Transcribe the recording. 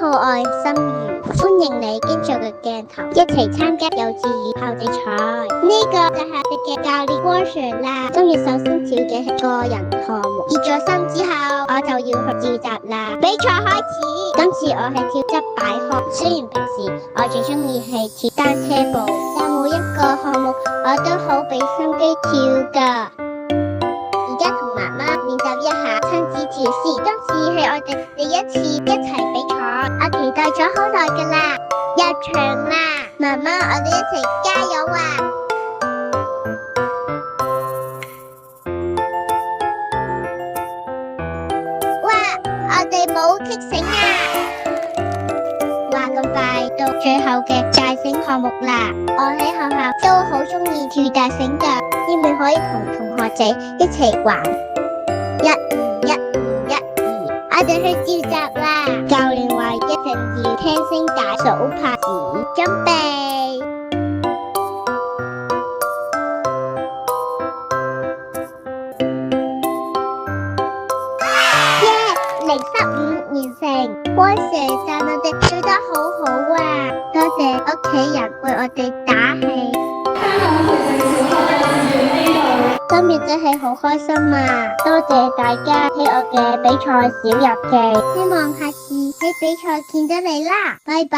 可愛心如，歡迎你跟住個鏡頭一齊參加幼稚園校際賽。呢個就係我哋嘅教練郭 Sir 啦。今日首先跳嘅係個人項目，熱咗身之後，我就要去召集啦。比賽開始，今次我係跳側擺項，雖然平時我最中意係跳單車步，但每一個項目我都好俾心機跳噶。而家同媽媽練習一下親子跳先，今次係我哋第一次一齊比賽，我期待咗好耐噶啦，入場啦，媽媽，我哋一齊加油啊！哇，我哋冇棘繩啊！話咁快到最後嘅大繩項目啦，我喺學校都好中意跳大繩噶，因為可以同同學仔一齊玩。1、2、1、2、1、2，我哋去召集啦。教練話一陣要聽聲大數拍子，準備。耶！0-15完成，郭 Sir 讚我哋跳得好好啊！多謝屋企人為我哋打氣。今日真係好開心啊！多謝大家睇我嘅比賽小日記，希望下次喺比賽見到你啦，拜拜。